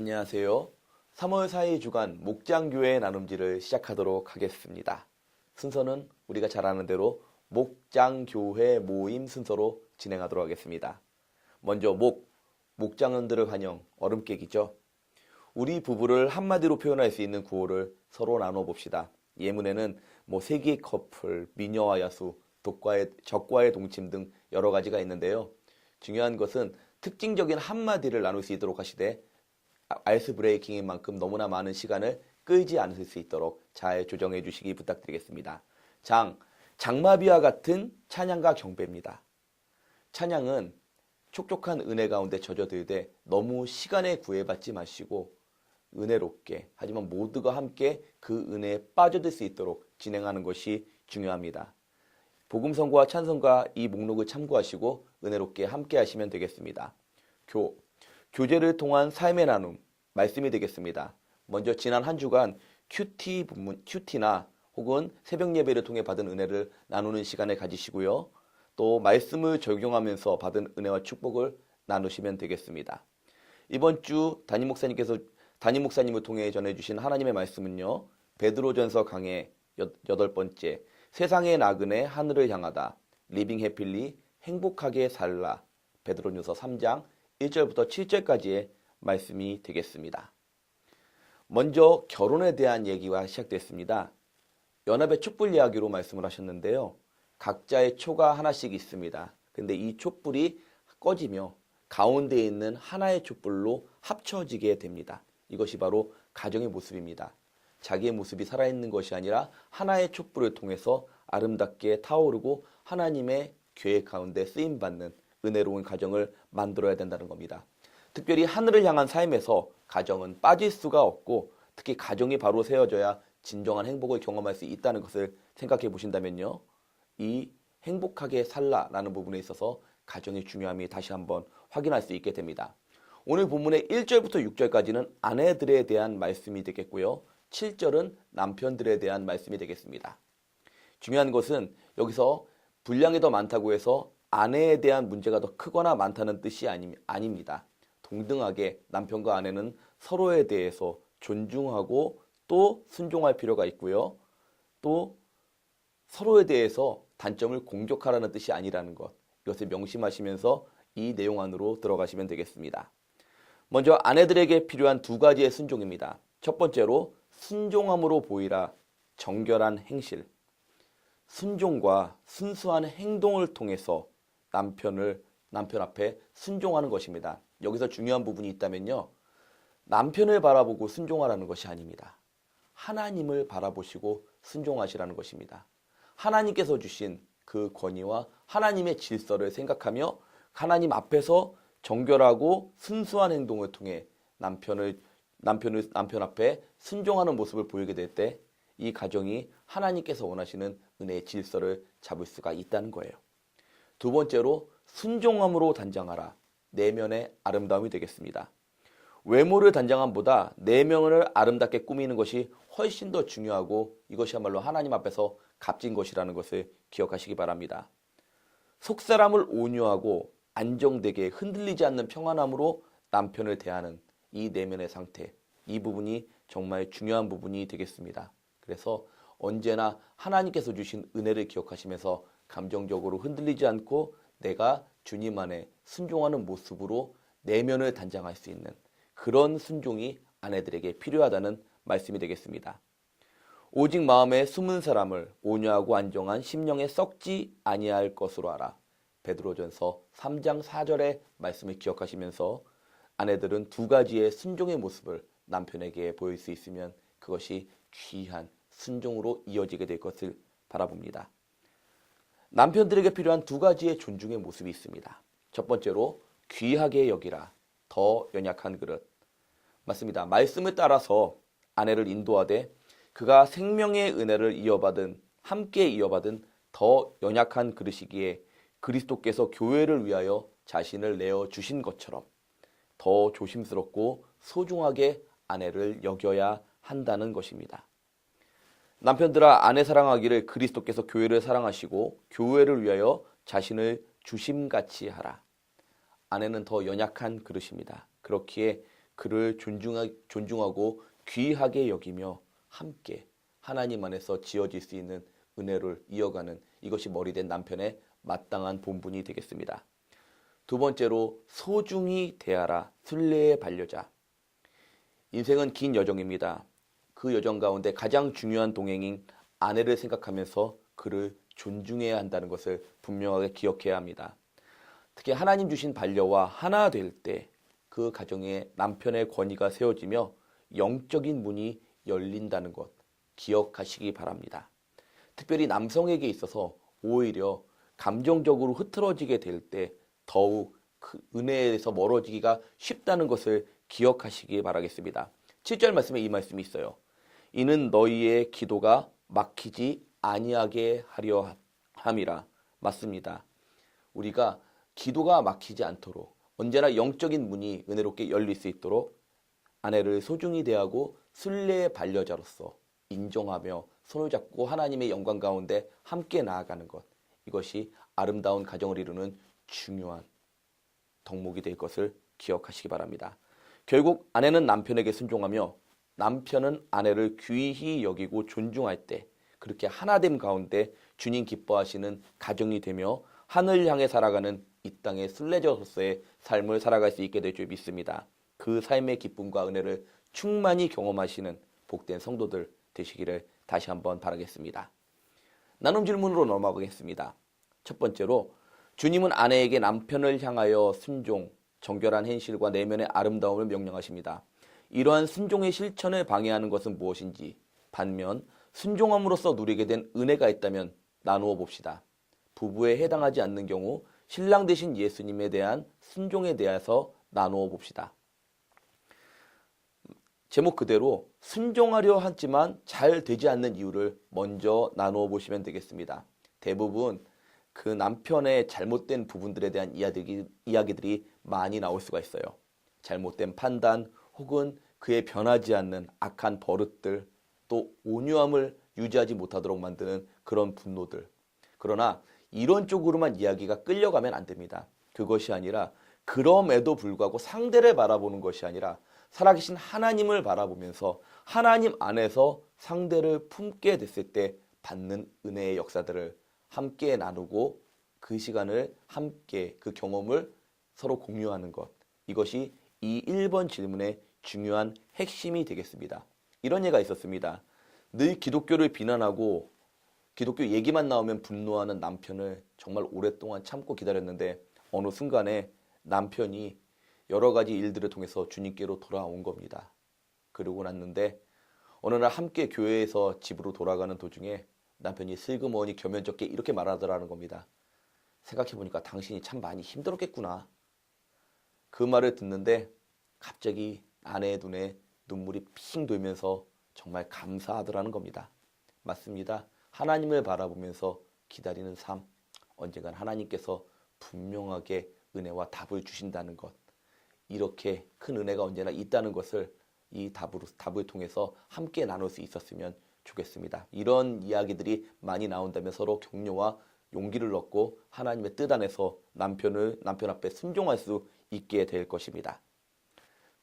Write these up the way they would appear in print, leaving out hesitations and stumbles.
안녕하세요. 3월 4일 주간 목장교회 나눔지를 시작하도록 하겠습니다. 순서는 우리가 잘 아는 대로 목장교회 모임 순서로 진행하도록 하겠습니다. 먼저 목장원들을 환영, 얼음 깨기죠. 우리 부부를 한마디로 표현할 수 있는 구호를 서로 나눠봅시다. 예문에는 세기의 커플, 미녀와 야수, 적과의 동침 등 여러 가지가 있는데요. 중요한 것은 특징적인 한마디를 나눌 수 있도록 하시되 아이스 브레이킹인 만큼 너무나 많은 시간을 끌지 않을 수 있도록 잘 조정해 주시기 부탁드리겠습니다. 장마비와 같은 찬양과 경배입니다. 찬양은 촉촉한 은혜 가운데 젖어들되 너무 시간에 구애받지 마시고 은혜롭게, 하지만 모두가 함께 그 은혜에 빠져들 수 있도록 진행하는 것이 중요합니다. 복음성과 찬송가 이 목록을 참고하시고 은혜롭게 함께 하시면 되겠습니다. 교제를 통한 삶의 나눔, 말씀이 되겠습니다. 먼저 지난 한 주간 큐티나 혹은 새벽 예배를 통해 받은 은혜를 나누는 시간을 가지시고요. 또 말씀을 적용하면서 받은 은혜와 축복을 나누시면 되겠습니다. 이번 주 담임 목사님을 통해 전해주신 하나님의 말씀은요. 베드로전서 강해 8번째, 세상의 나그네 하늘을 향하다, 리빙 해필리 행복하게 살라, 베드로전서 3장 1절부터 7절까지의 말씀이 되겠습니다. 먼저 결혼에 대한 얘기가 시작됐습니다. 연합의 촛불 이야기로 말씀을 하셨는데요. 각자의 초가 하나씩 있습니다. 근데 이 촛불이 꺼지며 가운데 있는 하나의 촛불로 합쳐지게 됩니다. 이것이 바로 가정의 모습입니다. 자기의 모습이 살아있는 것이 아니라 하나의 촛불을 통해서 아름답게 타오르고 하나님의 계획 가운데 쓰임받는 은혜로운 가정을 만들어야 된다는 겁니다. 특별히 하늘을 향한 삶에서 가정은 빠질 수가 없고 특히 가정이 바로 세워져야 진정한 행복을 경험할 수 있다는 것을 생각해 보신다면요. 이 행복하게 살라라는 부분에 있어서 가정의 중요함이 다시 한번 확인할 수 있게 됩니다. 오늘 본문의 1절부터 6절까지는 아내들에 대한 말씀이 되겠고요. 7절은 남편들에 대한 말씀이 되겠습니다. 중요한 것은 여기서 분량이 더 많다고 해서 아내에 대한 문제가 더 크거나 많다는 뜻이 아닙니다. 동등하게 남편과 아내는 서로에 대해서 존중하고 또 순종할 필요가 있고요. 또 서로에 대해서 단점을 공격하라는 뜻이 아니라는 것. 이것을 명심하시면서 이 내용 안으로 들어가시면 되겠습니다. 먼저 아내들에게 필요한 두 가지의 순종입니다. 첫 번째로 순종함으로 보이라 정결한 행실. 순종과 순수한 행동을 통해서 남편 앞에 순종하는 것입니다. 여기서 중요한 부분이 있다면요. 남편을 바라보고 순종하라는 것이 아닙니다. 하나님을 바라보시고 순종하시라는 것입니다. 하나님께서 주신 그 권위와 하나님의 질서를 생각하며 하나님 앞에서 정결하고 순수한 행동을 통해 남편 앞에 순종하는 모습을 보이게 될 때 이 가정이 하나님께서 원하시는 은혜의 질서를 잡을 수가 있다는 거예요. 두 번째로 순종함으로 단장하라. 내면의 아름다움이 되겠습니다. 외모를 단장함보다 내면을 아름답게 꾸미는 것이 훨씬 더 중요하고 이것이야말로 하나님 앞에서 값진 것이라는 것을 기억하시기 바랍니다. 속사람을 온유하고 안정되게 흔들리지 않는 평안함으로 남편을 대하는 이 내면의 상태, 이 부분이 정말 중요한 부분이 되겠습니다. 그래서 언제나 하나님께서 주신 은혜를 기억하시면서 감정적으로 흔들리지 않고 내가 주님 안에 순종하는 모습으로 내면을 단장할 수 있는 그런 순종이 아내들에게 필요하다는 말씀이 되겠습니다. 오직 마음에 숨은 사람을 온유하고 안정한 심령에 썩지 아니할 것으로 알아. 베드로전서 3장 4절의 말씀을 기억하시면서 아내들은 두 가지의 순종의 모습을 남편에게 보일 수 있으면 그것이 귀한 순종으로 이어지게 될 것을 바라봅니다. 남편들에게 필요한 두 가지의 존중의 모습이 있습니다. 첫 번째로 귀하게 여기라. 더 연약한 그릇. 맞습니다. 말씀을 따라서 아내를 인도하되 그가 생명의 은혜를 함께 이어받은 더 연약한 그릇이기에 그리스도께서 교회를 위하여 자신을 내어주신 것처럼 더 조심스럽고 소중하게 아내를 여겨야 한다는 것입니다. 남편들아 아내 사랑하기를 그리스도께서 교회를 사랑하시고 교회를 위하여 자신을 주심같이 하라. 아내는 더 연약한 그릇입니다. 그렇기에 그를 존중하고 귀하게 여기며 함께 하나님 안에서 지어질 수 있는 은혜를 이어가는 이것이 머리된 남편의 마땅한 본분이 되겠습니다. 두 번째로 소중히 대하라 순례의 반려자. 인생은 긴 여정입니다. 그 여정 가운데 가장 중요한 동행인 아내를 생각하면서 그를 존중해야 한다는 것을 분명하게 기억해야 합니다. 특히 하나님 주신 반려와 하나 될 때 그 가정에 남편의 권위가 세워지며 영적인 문이 열린다는 것 기억하시기 바랍니다. 특별히 남성에게 있어서 오히려 감정적으로 흐트러지게 될 때 더욱 그 은혜에서 멀어지기가 쉽다는 것을 기억하시기 바라겠습니다. 7절 말씀에 이 말씀이 있어요. 이는 너희의 기도가 막히지 아니하게 하려 함이라. 맞습니다. 우리가 기도가 막히지 않도록 언제나 영적인 문이 은혜롭게 열릴 수 있도록 아내를 소중히 대하고 순례의 반려자로서 인정하며 손을 잡고 하나님의 영광 가운데 함께 나아가는 것, 이것이 아름다운 가정을 이루는 중요한 덕목이 될 것을 기억하시기 바랍니다. 결국 아내는 남편에게 순종하며 남편은 아내를 귀히 여기고 존중할 때 그렇게 하나됨 가운데 주님 기뻐하시는 가정이 되며 하늘 향해 살아가는 이 땅의 순례자로서의 삶을 살아갈 수 있게 될 줄 믿습니다. 그 삶의 기쁨과 은혜를 충만히 경험하시는 복된 성도들 되시기를 다시 한번 바라겠습니다. 나눔 질문으로 넘어가겠습니다. 첫 번째로 주님은 아내에게 남편을 향하여 순종, 정결한 행실과 내면의 아름다움을 명령하십니다. 이러한 순종의 실천을 방해하는 것은 무엇인지, 반면 순종함으로써 누리게 된 은혜가 있다면 나누어 봅시다. 부부에 해당하지 않는 경우 신랑 되신 예수님에 대한 순종에 대해서 나누어 봅시다. 제목 그대로 순종하려 하지만 잘 되지 않는 이유를 먼저 나누어 보시면 되겠습니다. 대부분 그 남편의 잘못된 부분들에 대한 이야기들이 많이 나올 수가 있어요. 잘못된 판단 혹은 그의 변하지 않는 악한 버릇들, 또 온유함을 유지하지 못하도록 만드는 그런 분노들. 그러나 이런 쪽으로만 이야기가 끌려가면 안 됩니다. 그것이 아니라 그럼에도 불구하고 상대를 바라보는 것이 아니라 살아계신 하나님을 바라보면서 하나님 안에서 상대를 품게 됐을 때 받는 은혜의 역사들을 함께 나누고 그 시간을 함께 그 경험을 서로 공유하는 것. 이것이 이 1번 질문의 중요한 핵심이 되겠습니다. 이런 예가 있었습니다. 늘 기독교를 비난하고 기독교 얘기만 나오면 분노하는 남편을 정말 오랫동안 참고 기다렸는데 어느 순간에 남편이 여러 가지 일들을 통해서 주님께로 돌아온 겁니다. 그러고 났는데 어느 날 함께 교회에서 집으로 돌아가는 도중에 남편이 슬그머니 겸연쩍게 이렇게 말하더라는 겁니다. 생각해보니까 당신이 참 많이 힘들었겠구나. 그 말을 듣는데 갑자기 아내의 눈에 눈물이 핑 돌면서 정말 감사하더라는 겁니다. 맞습니다. 하나님을 바라보면서 기다리는 삶, 언젠간 하나님께서 분명하게 은혜와 답을 주신다는 것, 이렇게 큰 은혜가 언제나 있다는 것을 이 답을 통해서 함께 나눌 수 있었으면 좋겠습니다. 이런 이야기들이 많이 나온다면 서로 격려와 용기를 얻고 하나님의 뜻 안에서 남편 앞에 순종할 수 있게 될 것입니다.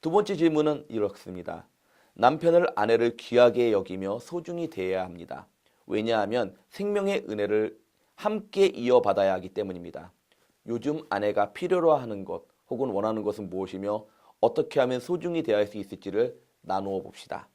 두 번째 질문은 이렇습니다. 남편을 아내를 귀하게 여기며 소중히 대해야 합니다. 왜냐하면 생명의 은혜를 함께 이어받아야 하기 때문입니다. 요즘 아내가 필요로 하는 것 혹은 원하는 것은 무엇이며 어떻게 하면 소중히 대할 수 있을지를 나누어 봅시다.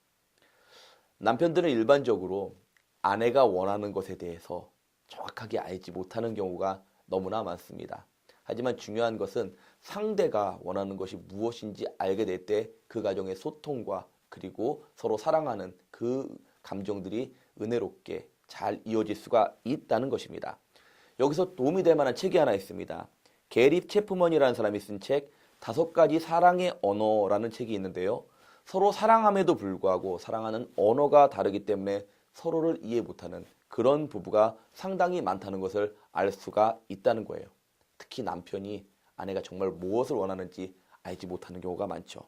남편들은 일반적으로 아내가 원하는 것에 대해서 정확하게 알지 못하는 경우가 너무나 많습니다. 하지만 중요한 것은 상대가 원하는 것이 무엇인지 알게 될 때 그 가정의 소통과 그리고 서로 사랑하는 그 감정들이 은혜롭게 잘 이어질 수가 있다는 것입니다. 여기서 도움이 될 만한 책이 하나 있습니다. 게리 체프먼이라는 사람이 쓴 책 5가지 사랑의 언어라는 책이 있는데요. 서로 사랑함에도 불구하고 사랑하는 언어가 다르기 때문에 서로를 이해 못하는 그런 부부가 상당히 많다는 것을 알 수가 있다는 거예요. 특히 남편이 아내가 정말 무엇을 원하는지 알지 못하는 경우가 많죠.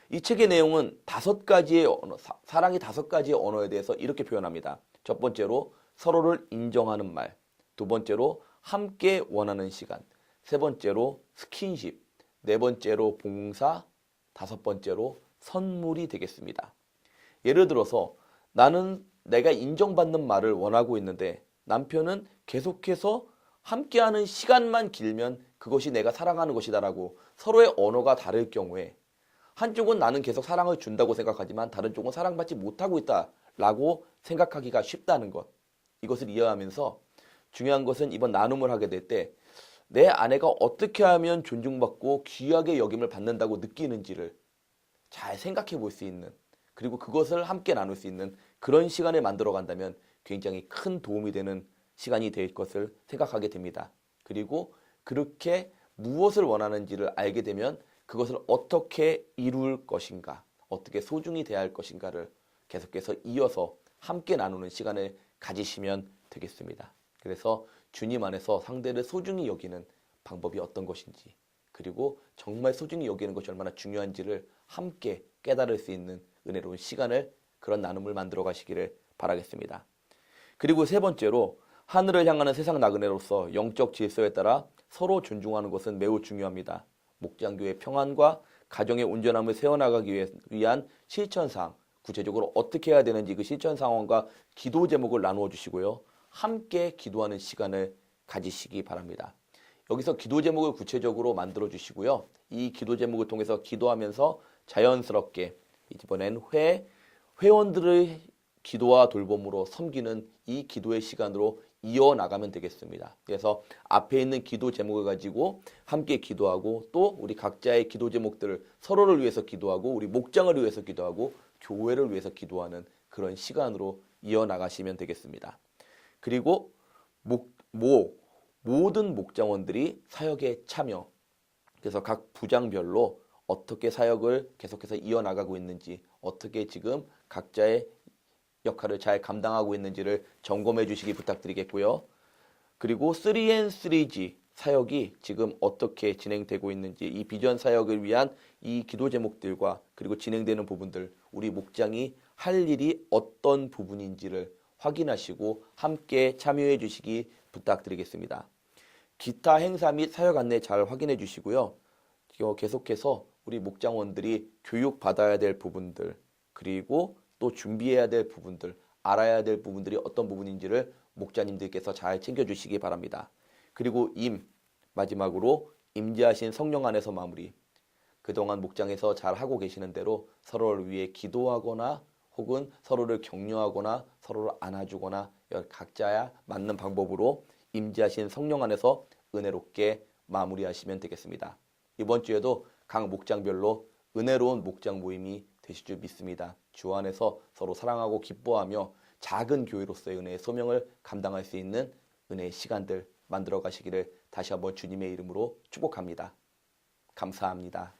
이 책의 내용은 5가지의 언어, 사랑의 5가지의 언어에 대해서 이렇게 표현합니다. 첫 번째로 서로를 인정하는 말, 두 번째로 함께 원하는 시간, 세 번째로 스킨십, 네 번째로 봉사, 다섯 번째로 선물이 되겠습니다. 예를 들어서 나는 내가 인정받는 말을 원하고 있는데 남편은 계속해서 함께하는 시간만 길면 그것이 내가 사랑하는 것이다라고 서로의 언어가 다를 경우에 한쪽은 나는 계속 사랑을 준다고 생각하지만 다른 쪽은 사랑받지 못하고 있다라고 생각하기가 쉽다는 것. 이것을 이해하면서 중요한 것은 이번 나눔을 하게 될 때 내 아내가 어떻게 하면 존중받고 귀하게 여김을 받는다고 느끼는지를 잘 생각해 볼 수 있는, 그리고 그것을 함께 나눌 수 있는 그런 시간을 만들어 간다면 굉장히 큰 도움이 되는 시간이 될 것을 생각하게 됩니다. 그리고 그렇게 무엇을 원하는지를 알게 되면 그것을 어떻게 이룰 것인가, 어떻게 소중히 대할 것인가를 계속해서 이어서 함께 나누는 시간을 가지시면 되겠습니다. 그래서 주님 안에서 상대를 소중히 여기는 방법이 어떤 것인지, 그리고 정말 소중히 여기는 것이 얼마나 중요한지를 함께 깨달을 수 있는 은혜로운 시간을, 그런 나눔을 만들어 가시기를 바라겠습니다. 그리고 세 번째로 하늘을 향하는 세상 나그네로서 영적 질서에 따라 서로 존중하는 것은 매우 중요합니다. 목장교회 평안과 가정의 온전함을 세워나가기 위한 실천사항, 구체적으로 어떻게 해야 되는지 그 실천 상황과 기도 제목을 나누어 주시고요. 함께 기도하는 시간을 가지시기 바랍니다. 여기서 기도 제목을 구체적으로 만들어 주시고요. 이 기도 제목을 통해서 기도하면서 자연스럽게 이번엔 회원들의 기도와 돌봄으로 섬기는 이 기도의 시간으로 이어나가면 되겠습니다. 그래서 앞에 있는 기도 제목을 가지고 함께 기도하고, 또 우리 각자의 기도 제목들을 서로를 위해서 기도하고, 우리 목장을 위해서 기도하고, 교회를 위해서 기도하는 그런 시간으로 이어나가시면 되겠습니다. 그리고 모든 목장원들이 사역에 참여, 그래서 각 부장별로 어떻게 사역을 계속해서 이어나가고 있는지, 어떻게 지금 각자의 역할을 잘 감당하고 있는지를 점검해 주시기 부탁드리겠고요. 그리고 3N3G 사역이 지금 어떻게 진행되고 있는지, 이 비전 사역을 위한 이 기도 제목들과 그리고 진행되는 부분들, 우리 목장이 할 일이 어떤 부분인지를 확인하시고 함께 참여해 주시기 부탁드리겠습니다. 기타 행사 및 사역 안내 잘 확인해 주시고요. 계속해서 우리 목장원들이 교육받아야 될 부분들, 그리고 또 준비해야 될 부분들, 알아야 될 부분들이 어떤 부분인지를 목자님들께서 잘 챙겨주시기 바랍니다. 그리고 마지막으로 임재하신 성령 안에서 마무리. 그동안 목장에서 잘 하고 계시는 대로 서로를 위해 기도하거나 혹은 서로를 격려하거나 서로를 안아주거나 각자야 맞는 방법으로 임재하신 성령 안에서 은혜롭게 마무리하시면 되겠습니다. 이번 주에도 각 목장별로 은혜로운 목장 모임이 되실 줄 믿습니다. 주 안에서 서로 사랑하고 기뻐하며 작은 교회로서의 은혜의 소명을 감당할 수 있는 은혜의 시간들 만들어 가시기를 다시 한번 주님의 이름으로 축복합니다. 감사합니다.